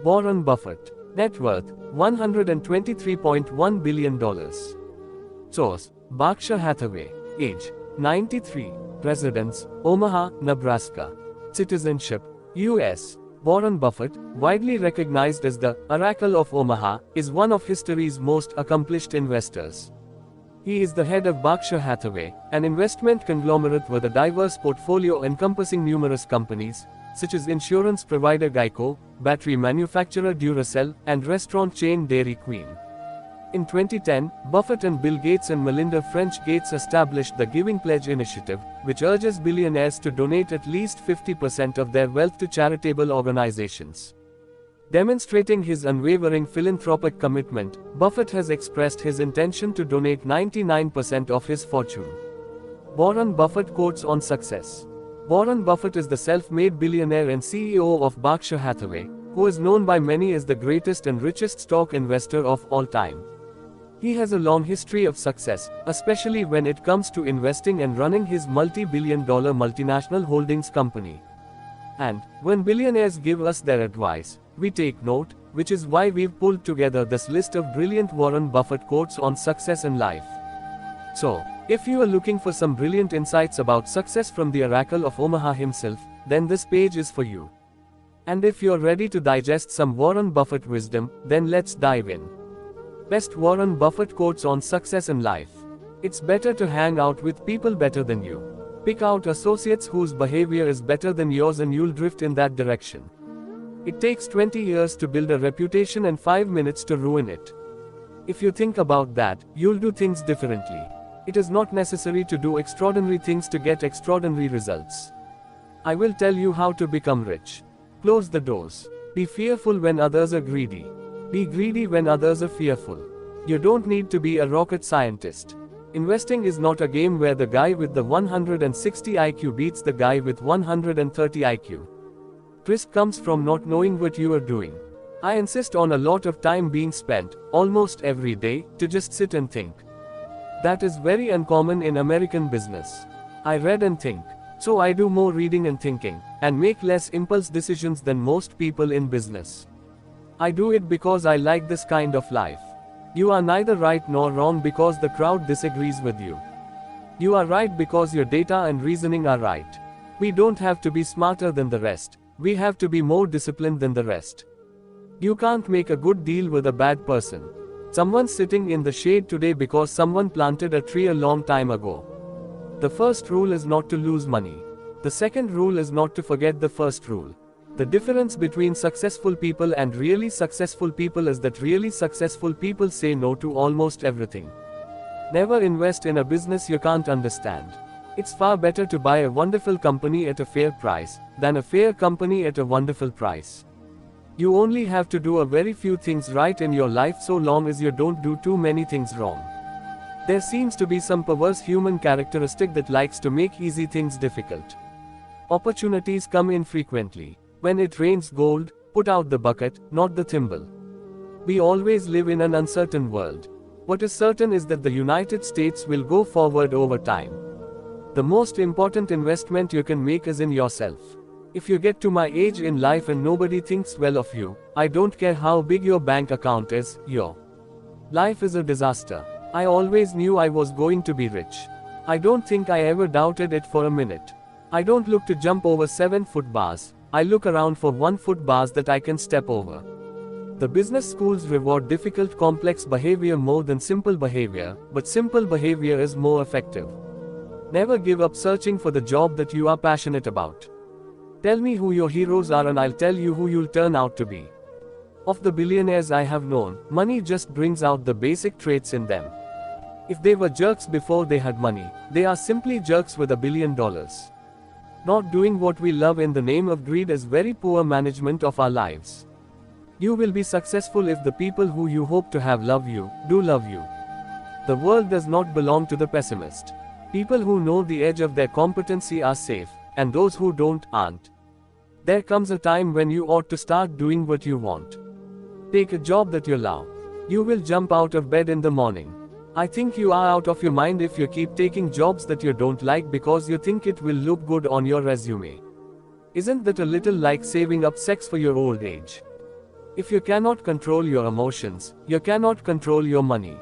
Warren Buffett. Net worth, $123.1 billion. Source, Berkshire Hathaway. Age, 93. Residence, Omaha, Nebraska. Citizenship, U.S. Warren Buffett, widely recognized as the Oracle of Omaha, is one of history's most accomplished investors. He is the head of Berkshire Hathaway, an investment conglomerate with a diverse portfolio encompassing numerous companies, such as insurance provider Geico, battery manufacturer Duracell, and restaurant chain Dairy Queen. In 2010, Buffett and Bill Gates and Melinda French Gates established the Giving Pledge initiative, which urges billionaires to donate at least 50% of their wealth to charitable organizations. Demonstrating his unwavering philanthropic commitment, Buffett has expressed his intention to donate 99% of his fortune. Warren Buffett quotes on success. Warren Buffett is the self-made billionaire and CEO of Berkshire Hathaway, who is known by many as the greatest and richest stock investor of all time. He has a long history of success, especially when it comes to investing and running his multi-billion-dollar multinational holdings company. And, when billionaires give us their advice, we take note, which is why we've pulled together this list of brilliant Warren Buffett quotes on success in life. So, if you are looking for some brilliant insights about success from the Oracle of Omaha himself, then this page is for you. And if you're ready to digest some Warren Buffett wisdom, then let's dive in. Best Warren Buffett quotes on success in life. It's better to hang out with people better than you. Pick out associates whose behavior is better than yours and you'll drift in that direction. It takes 20 years to build a reputation and 5 minutes to ruin it. If you think about that, you'll do things differently. It is not necessary to do extraordinary things to get extraordinary results. I will tell you how to become rich. Close the doors. Be fearful when others are greedy. Be greedy when others are fearful. You don't need to be a rocket scientist. Investing is not a game where the guy with the 160 IQ beats the guy with 130 IQ. Risk comes from not knowing what you are doing. I insist on a lot of time being spent, almost every day, to just sit and think. That is very uncommon in American business. I read and think. So I do more reading and thinking, and make less impulse decisions than most people in business. I do it because I like this kind of life. You are neither right nor wrong because the crowd disagrees with you. You are right because your data and reasoning are right. We don't have to be smarter than the rest. We have to be more disciplined than the rest. You can't make a good deal with a bad person. Someone's sitting in the shade today because someone planted a tree a long time ago. The first rule is not to lose money. The second rule is not to forget the first rule. The difference between successful people and really successful people is that really successful people say no to almost everything. Never invest in a business you can't understand. It's far better to buy a wonderful company at a fair price, than a fair company at a wonderful price. You only have to do a very few things right in your life so long as you don't do too many things wrong. There seems to be some perverse human characteristic that likes to make easy things difficult. Opportunities come infrequently. When it rains gold, put out the bucket, not the thimble. We always live in an uncertain world. What is certain is that the United States will go forward over time. The most important investment you can make is in yourself. If you get to my age in life and nobody thinks well of you, I don't care how big your bank account is, your life is a disaster. I always knew I was going to be rich. I don't think I ever doubted it for a minute. I don't look to jump over 7-foot bars. I look around for 1-foot bars that I can step over. The business schools reward difficult complex behavior more than simple behavior, but simple behavior is more effective. Never give up searching for the job that you are passionate about. Tell me who your heroes are and I'll tell you who you'll turn out to be. Of the billionaires I have known, money just brings out the basic traits in them. If they were jerks before they had money, they are simply jerks with $1 billion. Not doing what we love in the name of greed is very poor management of our lives. You will be successful if the people who you hope to have love you, do love you. The world does not belong to the pessimist. People who know the edge of their competency are safe, and those who don't, aren't. There comes a time when you ought to start doing what you want. Take a job that you love. You will jump out of bed in the morning. I think you are out of your mind if you keep taking jobs that you don't like because you think it will look good on your resume. Isn't that a little like saving up sex for your old age? If you cannot control your emotions, you cannot control your money.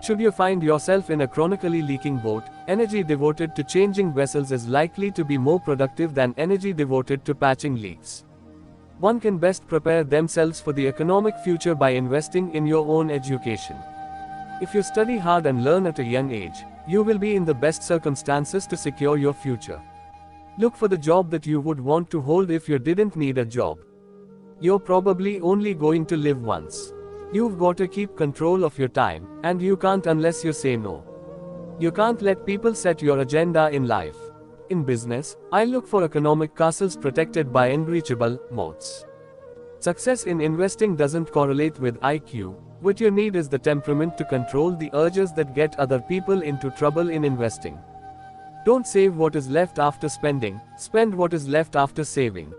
Should you find yourself in a chronically leaking boat, energy devoted to changing vessels is likely to be more productive than energy devoted to patching leaks. One can best prepare themselves for the economic future by investing in your own education. If you study hard and learn at a young age, you will be in the best circumstances to secure your future. Look for the job that you would want to hold if you didn't need a job. You're probably only going to live once. You've got to keep control of your time, and you can't unless you say no. You can't let people set your agenda in life. In business, I look for economic castles protected by unbreachable moats. Success in investing doesn't correlate with IQ. What you need is the temperament to control the urges that get other people into trouble in investing. Don't save what is left after spending, spend what is left after saving.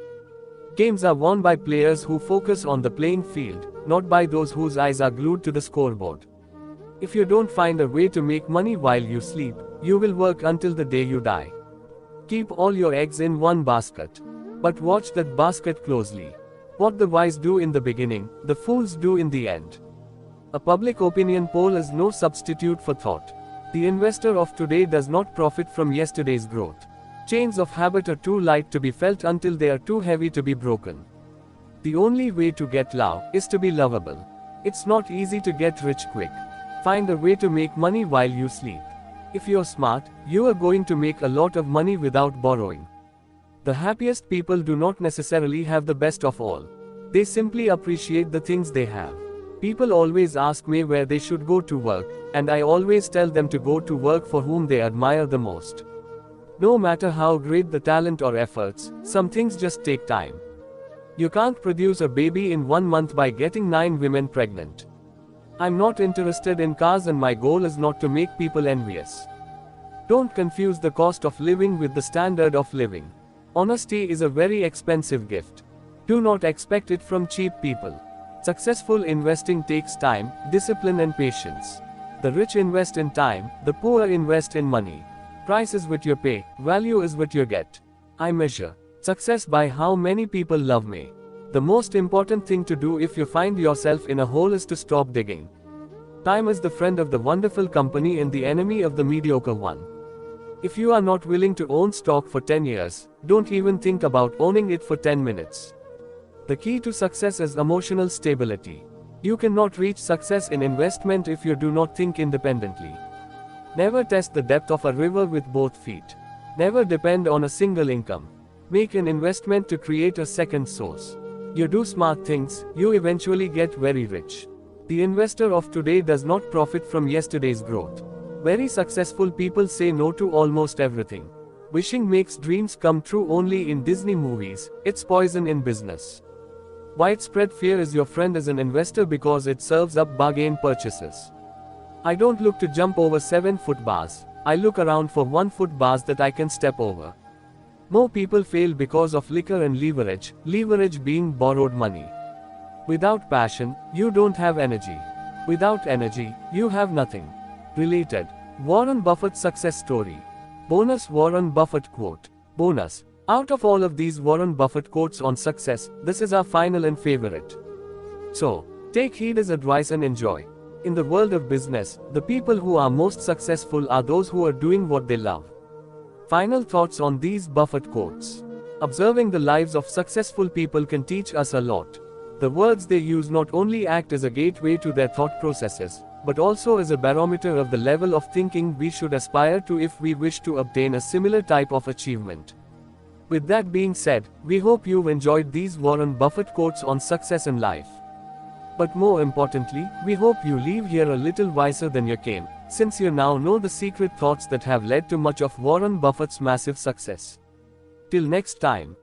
Games are won by players who focus on the playing field, not by those whose eyes are glued to the scoreboard. If you don't find a way to make money while you sleep, you will work until the day you die. Keep all your eggs in one basket. But watch that basket closely. What the wise do in the beginning, the fools do in the end. A public opinion poll is no substitute for thought. The investor of today does not profit from yesterday's growth. Chains of habit are too light to be felt until they are too heavy to be broken. The only way to get love is to be lovable. It's not easy to get rich quick. Find a way to make money while you sleep. If you're smart, you are going to make a lot of money without borrowing. The happiest people do not necessarily have the best of all. They simply appreciate the things they have. People always ask me where they should go to work, and I always tell them to go to work for whom they admire the most. No matter how great the talent or efforts, some things just take time. You can't produce a baby in 1 month by getting 9 women pregnant. I'm not interested in cars and my goal is not to make people envious. Don't confuse the cost of living with the standard of living. Honesty is a very expensive gift. Do not expect it from cheap people. Successful investing takes time, discipline and patience. The rich invest in time, the poor invest in money. Price is what you pay, value is what you get. I measure success by how many people love me. The most important thing to do if you find yourself in a hole is to stop digging. Time is the friend of the wonderful company and the enemy of the mediocre one. If you are not willing to own stock for 10 years, don't even think about owning it for 10 minutes. The key to success is emotional stability. You cannot reach success in investment if you do not think independently. Never test the depth of a river with both feet. Never depend on a single income. Make an investment to create a second source. You do smart things, you eventually get very rich. The investor of today does not profit from yesterday's growth. Very successful people say no to almost everything. Wishing makes dreams come true only in Disney movies, it's poison in business. Widespread fear is your friend as an investor because it serves up bargain purchases. I don't look to jump over 7-foot bars, I look around for 1-foot bars that I can step over. More people fail because of liquor and leverage being borrowed money. Without passion, you don't have energy. Without energy, you have nothing. Related. Warren Buffett's success story. Bonus Warren Buffett quote. Bonus. Out of all of these Warren Buffett quotes on success, this is our final and favorite. So, take heed his advice and enjoy. In the world of business, the people who are most successful are those who are doing what they love. Final thoughts on these Buffett quotes. Observing the lives of successful people can teach us a lot. The words they use not only act as a gateway to their thought processes, but also as a barometer of the level of thinking we should aspire to if we wish to obtain a similar type of achievement. With that being said, we hope you've enjoyed these Warren Buffett quotes on success in life. But more importantly, we hope you leave here a little wiser than you came, since you now know the secret thoughts that have led to much of Warren Buffett's massive success. Till next time.